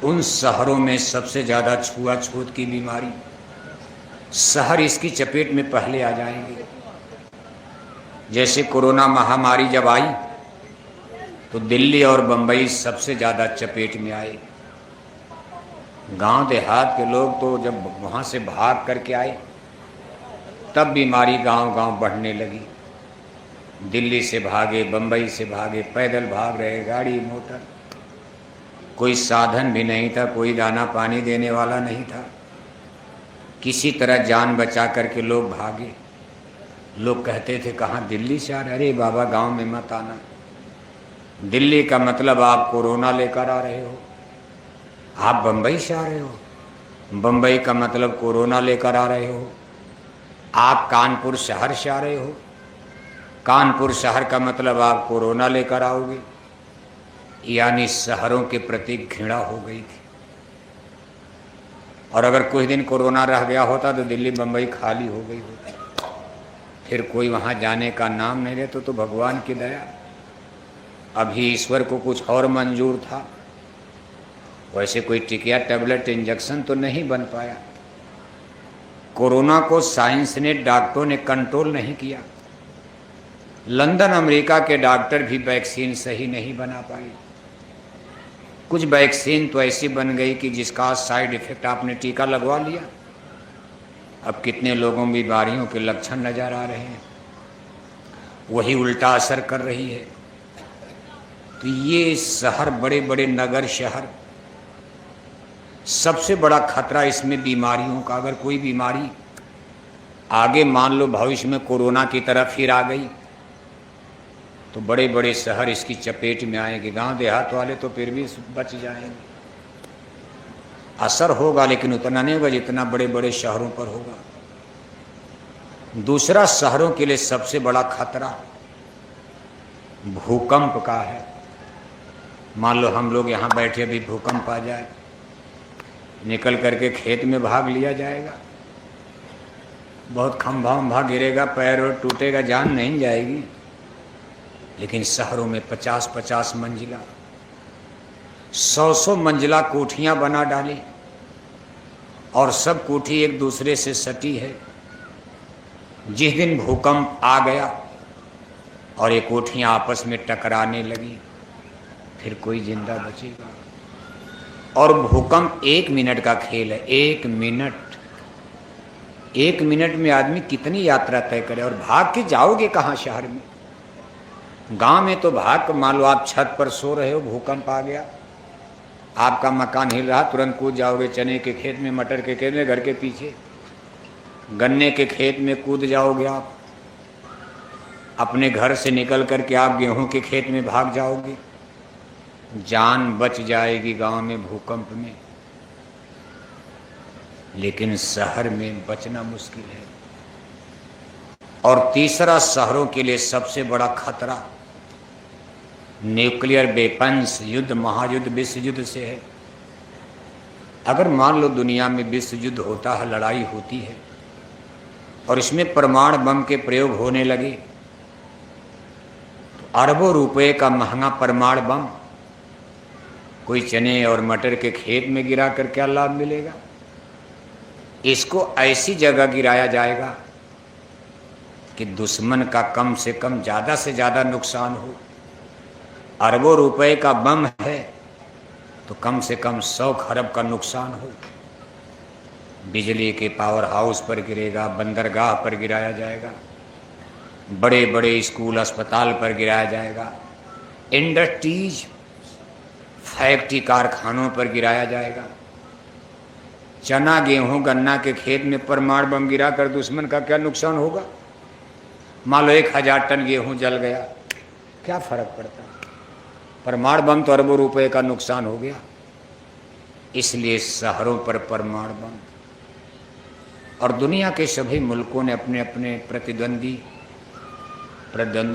उन शहरों में सबसे ज़्यादा छुआछूत की बीमारी, शहर इसकी चपेट में पहले आ जाएंगे। जैसे कोरोना महामारी जब आई तो दिल्ली और बंबई सबसे ज़्यादा चपेट में आए। गांव देहात के लोग तो जब वहाँ से भाग करके आए तब बीमारी गांव गांव बढ़ने लगी। दिल्ली से भागे, बंबई से भागे, पैदल भाग रहे, गाड़ी मोटर, कोई साधन भी नहीं था, कोई दाना पानी देने वाला नहीं था। किसी तरह जान बचा करके लोग भागे। लोग कहते थे कहाँ दिल्ली से आ रहे? अरे बाबा गांव में मत आना, दिल्ली का मतलब आप कोरोना लेकर आ रहे हो। आप बंबई से आ रहे हो, बंबई का मतलब कोरोना लेकर आ रहे हो। आप कानपुर शहर से आ रहे हो, कानपुर शहर का मतलब आप कोरोना लेकर आओगे। यानी शहरों के प्रति घृणा हो गई थी। और अगर कुछ दिन कोरोना रह गया होता तो दिल्ली बंबई खाली हो गई होती, फिर कोई वहाँ जाने का नाम नहीं लेता। तो भगवान की दया, अभी ईश्वर को कुछ और मंजूर था। वैसे कोई टिकिया टैबलेट इंजेक्शन तो नहीं बन पाया। कोरोना को साइंस ने, डॉक्टरों ने कंट्रोल नहीं किया। लंदन अमेरिका के डॉक्टर भी वैक्सीन सही नहीं बना पाए। कुछ वैक्सीन तो ऐसी बन गई कि जिसका साइड इफेक्ट, आपने टीका लगवा लिया, अब कितने लोगों में बीमारियों के लक्षण नजर आ रहे हैं, वही उल्टा असर कर रही है। तो ये शहर, बड़े बड़े नगर शहर, सबसे बड़ा खतरा इसमें बीमारियों का। अगर कोई बीमारी आगे मान लो भविष्य में कोरोना की तरह फिर आ गई तो बड़े बड़े शहर इसकी चपेट में आएंगे। गांव देहात वाले तो फिर भी बच जाएंगे, असर होगा लेकिन उतना नहीं होगा जितना बड़े बड़े शहरों पर होगा। दूसरा, शहरों के लिए सबसे बड़ा खतरा भूकंप का है। मान लो हम लोग यहाँ बैठे, अभी भूकंप आ जाए, निकल करके खेत में भाग लिया जाएगा। बहुत खंभा उम्भा गिरेगा, पैर और टूटेगा, जान नहीं जाएगी। लेकिन शहरों में 50-50 मंजिला, 100-100 मंजिला कोठियां बना डाली और सब कोठी एक दूसरे से सटी है। जिस दिन भूकंप आ गया और ये कोठियां आपस में टकराने लगी, फिर कोई जिंदा बचेगा? और भूकंप 1 मिनट का खेल है। 1 मिनट में आदमी कितनी यात्रा तय करे। और भाग के जाओगे कहाँ शहर में? गांव में तो भाग, मान लो आप छत पर सो रहे हो, भूकंप आ गया, आपका मकान हिल रहा, तुरंत कूद जाओगे चने के खेत में, मटर के खेत में, घर के पीछे गन्ने के खेत में कूद जाओगे। आप अपने घर से निकल करके आप गेहूं के खेत में भाग जाओगे, जान बच जाएगी गांव में भूकंप में। लेकिन शहर में बचना मुश्किल है। और तीसरा, शहरों के लिए सबसे बड़ा खतरा न्यूक्लियर वेपन्स, युद्ध, महायुद्ध, विश्व युद्ध से है। अगर मान लो दुनिया में विश्व युद्ध होता है, लड़ाई होती है और इसमें परमाणु बम के प्रयोग होने लगे तो अरबों रुपए का महंगा परमाणु बम कोई चने और मटर के खेत में गिरा कर क्या लाभ मिलेगा? इसको ऐसी जगह गिराया जाएगा कि दुश्मन का कम से कम, ज़्यादा से ज़्यादा नुकसान हो। अरबों रुपए का बम है तो कम से कम 100 खरब का नुकसान हो। बिजली के पावर हाउस पर गिरेगा, बंदरगाह पर गिराया जाएगा, बड़े बड़े स्कूल अस्पताल पर गिराया जाएगा, इंडस्ट्रीज, फैक्ट्री, कारखानों पर गिराया जाएगा। चना, गेहूं, गन्ना के खेत में परमाणु बम गिरा कर दुश्मन का क्या नुकसान होगा? मान लो 1000 टन गेहूं जल गया, क्या फर्क पड़ता है? परमाणु बम तो अरबों रुपए का नुकसान हो गया। इसलिए शहरों पर परमाणु बम। और दुनिया के सभी मुल्कों ने अपने अपने प्रतिद्वंदी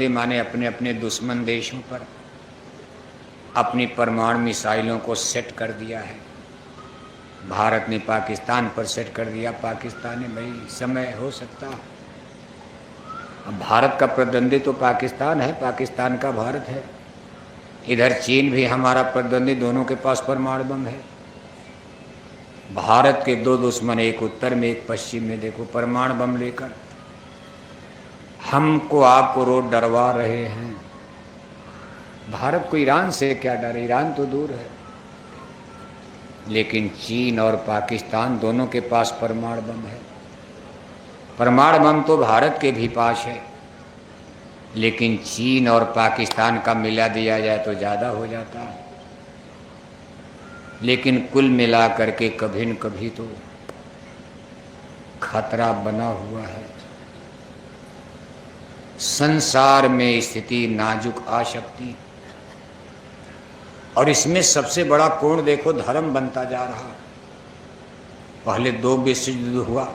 माने अपने अपने दुश्मन देशों पर अपनी परमाणु मिसाइलों को सेट कर दिया है। भारत ने पाकिस्तान पर सेट कर दिया, पाकिस्तान ने, भाई समय हो सकता। अब भारत का प्रतिद्वंदी तो पाकिस्तान है, पाकिस्तान का भारत है। इधर चीन भी हमारा प्रतिद्वंदी, दोनों के पास परमाणु बम है। भारत के दो दुश्मन, एक उत्तर में एक पश्चिम में, देखो परमाणु बम लेकर हमको आपको रोज डरवा रहे हैं। भारत को ईरान से क्या डर, ईरान तो दूर है, लेकिन चीन और पाकिस्तान दोनों के पास परमाणु बम है। परमाणु बम तो भारत के भी पास है, लेकिन चीन और पाकिस्तान का मिला दिया जाए तो ज़्यादा हो जाता है। लेकिन कुल मिला करके कभी न कभी तो खतरा बना हुआ है। संसार में स्थिति नाजुक आ सकती है, और इसमें सबसे बड़ा कोण देखो, धर्म बनता जा रहा। पहले 2 विश्व युद्ध हुआ,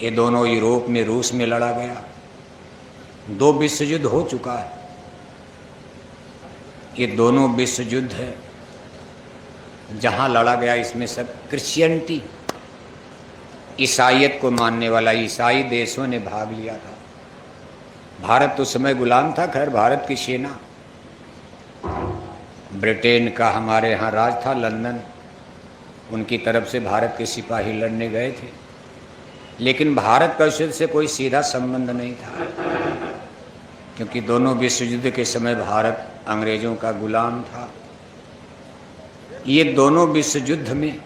ये दोनों यूरोप में, रूस में लड़ा गया। 2 विश्व युद्ध हो चुका है। ये दोनों विश्व युद्ध है जहां लड़ा गया, इसमें सब क्रिश्चियनिटी, ईसाइयत को मानने वाला ईसाई देशों ने भाग लिया था। भारत तो समय गुलाम था। खैर, भारत की सेना, ब्रिटेन का हमारे यहाँ राज था, लंदन, उनकी तरफ से भारत के सिपाही लड़ने गए थे, लेकिन भारत का युद्ध से कोई सीधा संबंध नहीं था, क्योंकि दोनों विश्व युद्ध के समय भारत अंग्रेजों का गुलाम था। ये दोनों विश्व युद्ध में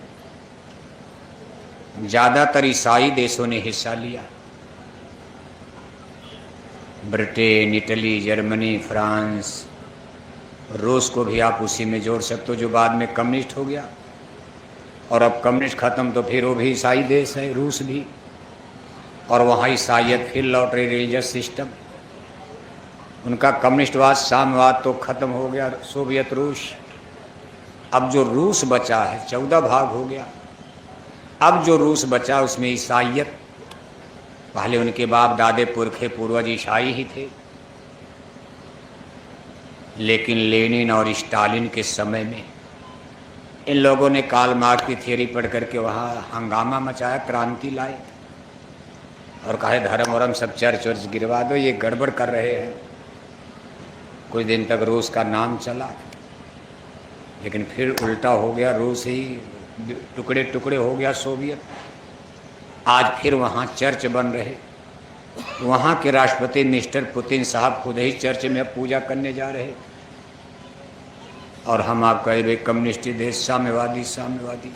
ज़्यादातर ईसाई देशों ने हिस्सा लिया। ब्रिटेन, इटली, जर्मनी, फ्रांस, रूस को भी आप उसी में जोड़ सकते हो, जो बाद में कम्युनिस्ट हो गया। और अब कम्युनिस्ट खत्म तो फिर वो भी ईसाई देश है, रूस भी, और वहाँ ईसाइयत फिर लौट रही, रिलीजियस सिस्टम। उनका कम्युनिस्टवाद, साम्यवाद तो खत्म हो गया, सोवियत रूस। अब जो रूस बचा है, 14 भाग हो गया। अब जो रूस बचा उसमें ईसाइयत, पहले उनके बाप दादे पुरखे पूर्वज ईसाई ही थे, लेकिन लेनिन और स्टालिन के समय में इन लोगों ने कार्ल मार्क्स की थियरी पढ़ करके वहाँ हंगामा मचाया, क्रांति लाए और कहे धर्म वरम सब चर्च वर्च गिरवा दो, ये गड़बड़ कर रहे हैं। कुछ दिन तक रूस का नाम चला, लेकिन फिर उल्टा हो गया, रूस ही टुकड़े टुकड़े हो गया, सोवियत। आज फिर वहाँ चर्च बन रहे। वहाँ के राष्ट्रपति मिस्टर पुतिन साहब खुद ही चर्च में अब पूजा करने जा रहे, और हम आप कह रहे कम्युनिस्ट देश, साम्यवादी साम्यवादी।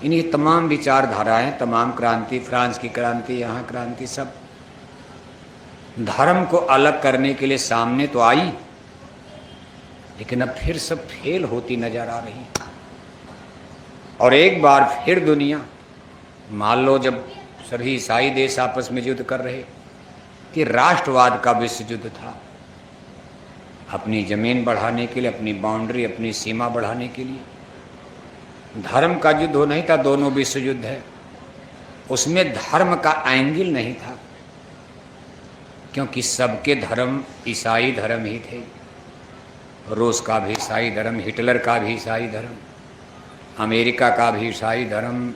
इन्हीं तमाम विचारधाराएं, तमाम क्रांति, फ्रांस की क्रांति, यहाँ क्रांति, सब धर्म को अलग करने के लिए सामने तो आई, लेकिन अब फिर सब फेल होती नजर आ रही। और एक बार फिर दुनिया, मान लो जब सभी ईसाई देश आपस में युद्ध कर रहे, कि राष्ट्रवाद का विश्व युद्ध था, अपनी जमीन बढ़ाने के लिए, अपनी बाउंड्री, अपनी सीमा बढ़ाने के लिए। धर्म का युद्ध हो नहीं था, दोनों विश्व युद्ध है, उसमें धर्म का एंगल नहीं था, क्योंकि सबके धर्म ईसाई धर्म ही थे। रूस का भी ईसाई धर्म, हिटलर का भी ईसाई धर्म, अमेरिका का भी ईसाई धर्म,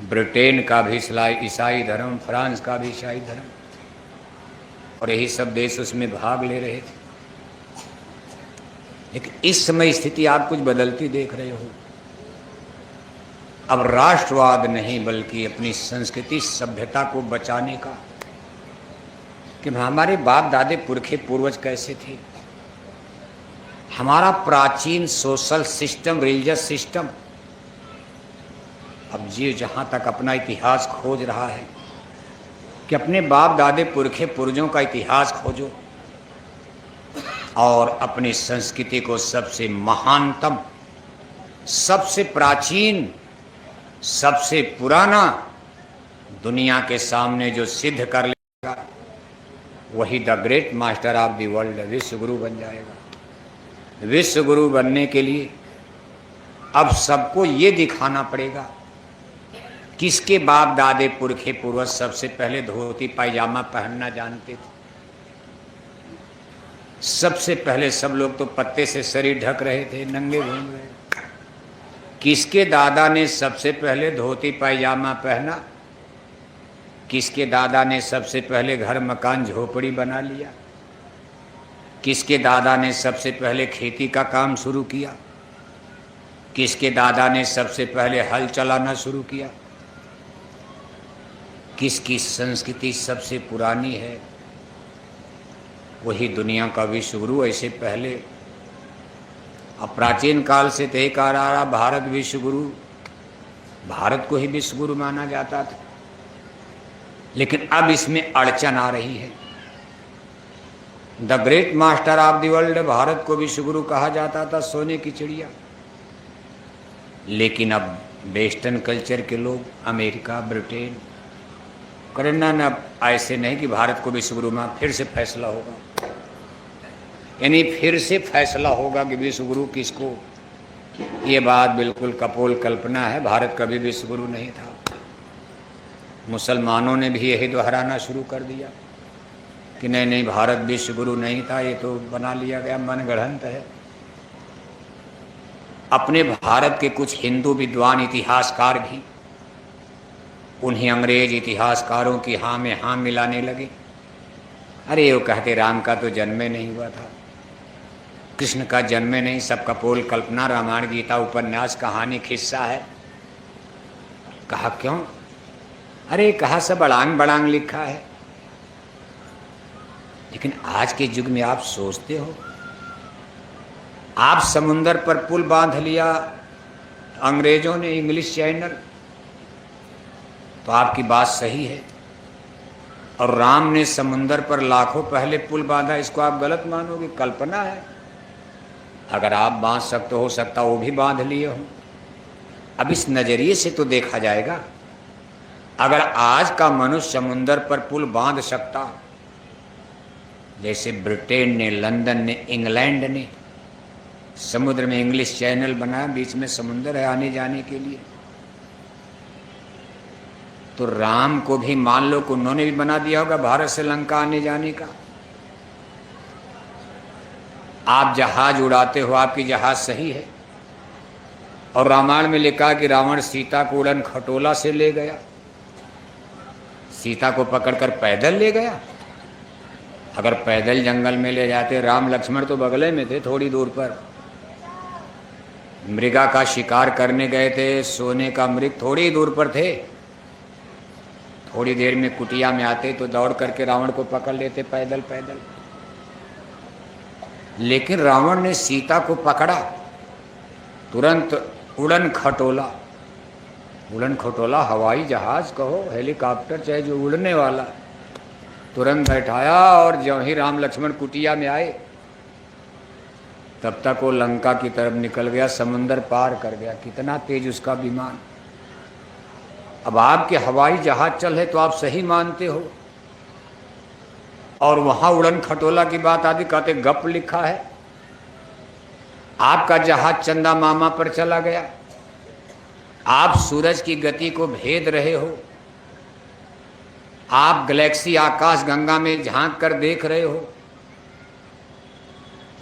ब्रिटेन का भी ईसाई धर्म, फ्रांस का भी ईसाई धर्म, और यही सब देश उसमें भाग ले रहे थे। लेकिन इस समय स्थिति आप कुछ बदलती देख रहे हो। अब राष्ट्रवाद नहीं, बल्कि अपनी संस्कृति, सभ्यता को बचाने का, कि हमारे बाप दादे पुरखे पूर्वज कैसे थे, हमारा प्राचीन सोशल सिस्टम, रिलीजियस सिस्टम। अब जी जहाँ तक अपना इतिहास खोज रहा है, कि अपने बाप दादे पुरखे पूर्वजों का इतिहास खोजो, और अपनी संस्कृति को सबसे महानतम, सबसे प्राचीन, सबसे पुराना दुनिया के सामने जो सिद्ध कर लेगा, वही the great master of the world, विश्व गुरु बन जाएगा। विश्व गुरु बनने के लिए अब सबको ये दिखाना पड़ेगा, किसके बाप दादे पुरखे पूर्वज सबसे पहले धोती पायजामा पहनना जानते थे। सबसे पहले सब लोग तो पत्ते से शरीर ढक रहे थे, नंगे घूम रहे। किसके दादा ने सबसे पहले धोती पायजामा पहना, किसके दादा ने सबसे पहले घर मकान झोपड़ी बना लिया, किसके दादा ने सबसे पहले खेती का काम शुरू किया, किसके दादा ने सबसे पहले हल चलाना शुरू किया, किसकी संस्कृति सबसे पुरानी है, वही दुनिया का विश्व गुरु। ऐसे पहले अब प्राचीन काल से तय कर आ रहा भारत विश्व गुरु, भारत को ही विश्व गुरु माना जाता था। लेकिन अब इसमें अड़चन आ रही है। The great master of the world, Bharat को विश्व गुरु कहा जाता था, सोने की चिड़िया। लेकिन अब वेस्टर्न कल्चर के लोग, अमेरिका, ब्रिटेन, करना न ऐसे नहीं कि भारत को विश्व गुरु मान, फिर से फैसला होगा, यानी फिर से फैसला होगा कि विश्व गुरु किसको। ये बात बिल्कुल कपोल कल्पना है, भारत कभी विश्व गुरु नहीं था। मुसलमानों ने भी यही दोहराना शुरू कर दिया कि नहीं नहीं, भारत विश्व गुरु नहीं था, ये तो बना लिया गया, मनगढ़ंत है। अपने भारत के कुछ हिंदू विद्वान इतिहासकार भी उन्हीं अंग्रेज इतिहासकारों की हाँ में हाँ मिलाने लगे। अरे वो कहते राम का तो जन्म नहीं हुआ था, कृष्ण का जन्म नहीं, सब कपोल कल्पना, रामायण गीता उपन्यास कहानी खिस्सा है। कहा क्यों? अरे कहा सब अड़ांग बड़ांग लिखा है। लेकिन आज के युग में आप सोचते हो, आप समुंदर पर पुल बांध लिया अंग्रेजों ने, इंग्लिश चैनल, तो आपकी बात सही है। और राम ने समुंदर पर लाखों पहले पुल बांधा, इसको आप गलत मानोगे, कल्पना है। अगर आप बांध सकते हो सकता वो भी बांध लिए हो। अब इस नजरिए से तो देखा जाएगा, अगर आज का मनुष्य समुंदर पर पुल बांध सकता, जैसे ब्रिटेन ने, लंदन ने, इंग्लैंड ने समुद्र में इंग्लिश चैनल बनाया, बीच में समुंदर है आने जाने के लिए, तो राम को भी मान लो कि उन्होंने भी बना दिया होगा भारत से लंका आने जाने का। आप जहाज उड़ाते हो, आपकी जहाज सही है, और रामायण में लिखा कि रावण सीता को उड़न खटोला से ले गया, सीता को पकड़कर पैदल ले गया। अगर पैदल जंगल में ले जाते, राम लक्ष्मण तो बगले में थे, थोड़ी दूर पर मृगा का शिकार करने गए थे, सोने का मृग थोड़ी दूर पर थे, थोड़ी देर में कुटिया में आते तो दौड़ करके रावण को पकड़ लेते पैदल पैदल। लेकिन रावण ने सीता को पकड़ा, तुरंत उड़न खटोला, उड़न खटोला हवाई जहाज कहो, हेलीकॉप्टर, चाहे जो उड़ने वाला, तुरंत बैठाया, और जो ही राम लक्ष्मण कुटिया में आए तब तक वो लंका की तरफ निकल गया, समुंदर पार कर गया। कितना तेज उसका विमान। अब आपके हवाई जहाज चल है तो आप सही मानते हो, और वहां उड़न खटोला की बात आती, कहते गप लिखा है। आपका जहाज चंदा मामा पर चला गया, आप सूरज की गति को भेद रहे हो, आप गैलेक्सी आकाश गंगा में झांक कर देख रहे हो,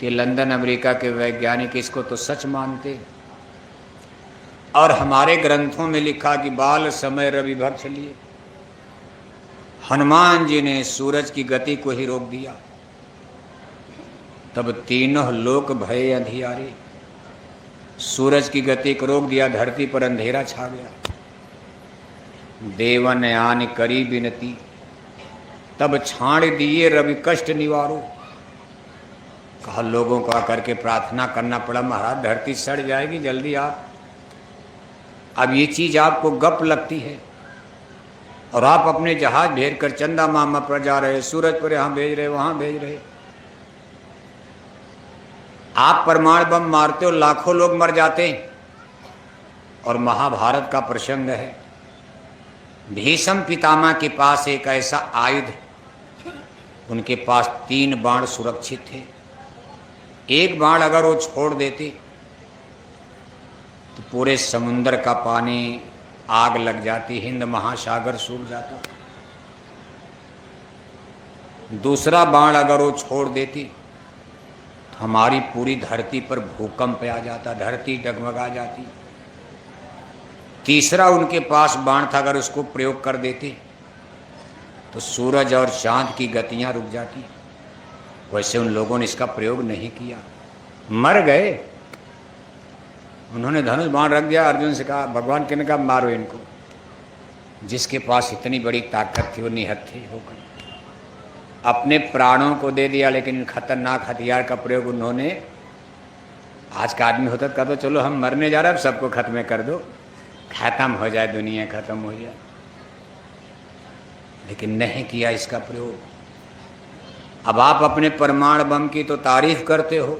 कि लंदन अमेरिका के वैज्ञानिक इसको तो सच मानते। और हमारे ग्रंथों में लिखा कि बाल समय रवि भक्ष लिए, हनुमान जी ने सूरज की गति को ही रोक दिया, तब तीनों लोक भय अंधियारे। सूरज की गति को रोक दिया, धरती पर अंधेरा छा गया। देवन आन करी बिनती, तब छाड़ दिए रवि कष्ट निवारो। कहा लोगों को आकर के प्रार्थना करना पड़ा, महाराज धरती सड़ जाएगी, जल्दी आप। अब ये चीज आपको गप लगती है, और आप अपने जहाज भेज कर चंदा मामा पर जा रहे, सूरज पर यहाँ भेज रहे, वहां भेज रहे। आप परमाणु बम मारते हो, लाखों लोग मर जाते हैं। और महाभारत का प्रसंग है, भीष्म पितामह के पास एक ऐसा आयुध, उनके पास 3 बाण सुरक्षित थे। एक बाण अगर वो छोड़ देते तो पूरे समुद्र का पानी आग लग जाती, हिंद महासागर सूख जाता। दूसरा बाण अगर वो छोड़ देती तो हमारी पूरी धरती पर भूकंप आ जाता, धरती डगमगा जाती। तीसरा उनके पास बाण था, अगर उसको प्रयोग कर देते तो सूरज और चांद की गतियां रुक जाती। वैसे उन लोगों ने इसका प्रयोग नहीं किया, मर गए। उन्होंने धनुष बाण रख दिया, अर्जुन से कहा, भगवान कहने का मारो इनको। जिसके पास इतनी बड़ी ताकत थी वो निहत्थे होकर अपने प्राणों को दे दिया, लेकिन खतरनाक हथियार का प्रयोग उन्होंने, आज का आदमी होता तो कहता चलो हम मरने जा रहे हैं, सबको खत्म कर दो, खत्म हो जाए, दुनिया खत्म हो जाए, लेकिन नहीं किया इसका प्रयोग। अब आप अपने परमाणु बम की तो तारीफ करते हो,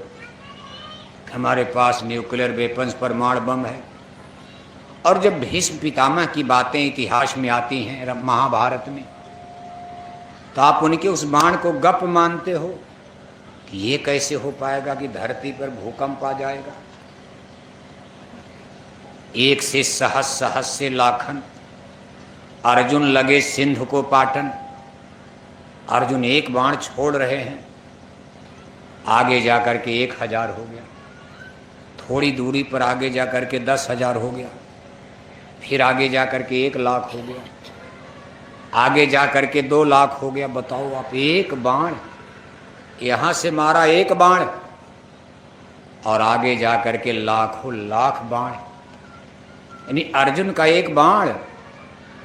हमारे पास न्यूक्लियर वेपन्स परमाणु बम है, और जब भीष्म पितामह की बातें इतिहास में आती हैं महाभारत में, तो आप उनके उस बाण को गप मानते हो कि ये कैसे हो पाएगा कि धरती पर भूकंप आ जाएगा। एक से सहस, सहस से लाखन, अर्जुन लगे सिंधु को पाटन। अर्जुन एक बाण छोड़ रहे हैं, आगे जाकर के 1000 हो गया, थोड़ी दूरी पर आगे जाकर के 10,000 हो गया, फिर आगे जाकर के 1,00,000 हो गया, आगे जाकर के 2,00,000 हो गया। बताओ आप, एक बाण यहां से मारा, एक बाण, और आगे जाकर के लाखों लाख बाण, यानी अर्जुन का एक बाण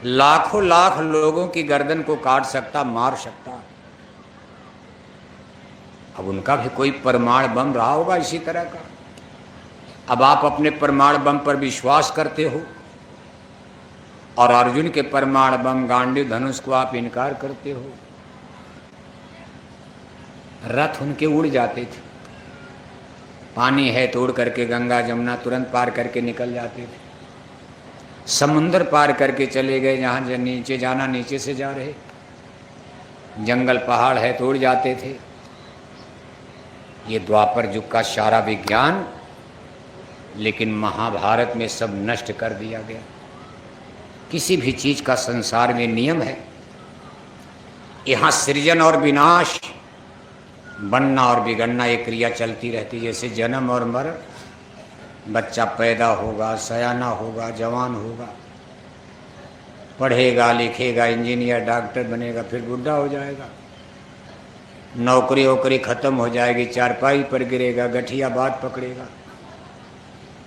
लाखों लाख लोगों की गर्दन को काट सकता, मार सकता। अब उनका भी कोई परमाणु बम रहा होगा इसी तरह का। अब आप अपने परमाणु बम पर विश्वास करते हो, और अर्जुन के परमाणु बम गांडीव धनुष को आप इनकार करते हो। रथ उनके उड़ जाते थे, पानी है तो उड़ करके गंगा जमुना तुरंत पार करके निकल जाते थे, समुंदर पार करके चले गए, जहाँ नीचे जाना नीचे से जा रहे, जंगल पहाड़ है तो उड़ जाते थे। ये द्वापर युग का सारा विज्ञान, लेकिन महाभारत में सब नष्ट कर दिया गया। किसी भी चीज का संसार में नियम है, यहाँ सृजन और विनाश, बनना और बिगड़ना, एक क्रिया चलती रहती है। जैसे जन्म और मरण, बच्चा पैदा होगा, सयाना होगा, जवान होगा, पढ़ेगा लिखेगा, इंजीनियर डॉक्टर बनेगा, फिर बुढ़ा हो जाएगा, नौकरी वोकरी खत्म हो जाएगी, चारपाई पर गिरेगा, गठिया बात पकड़ेगा,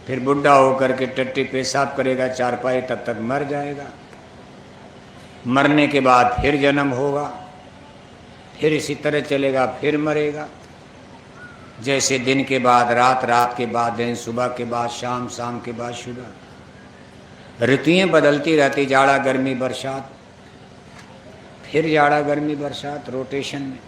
फिर बुढ़ा होकर के टट्टी पेशाब करेगा, चारपाई, तब तक मर जाएगा। मरने के बाद फिर जन्म होगा, फिर इसी तरह चलेगा, फिर मरेगा। जैसे दिन के बाद रात, रात के बाद दिन, सुबह के बाद शाम, शाम के बाद सुबह, ऋतुएं बदलती रहती, जाड़ा गर्मी बरसात, फिर जाड़ा गर्मी बरसात, रोटेशन में।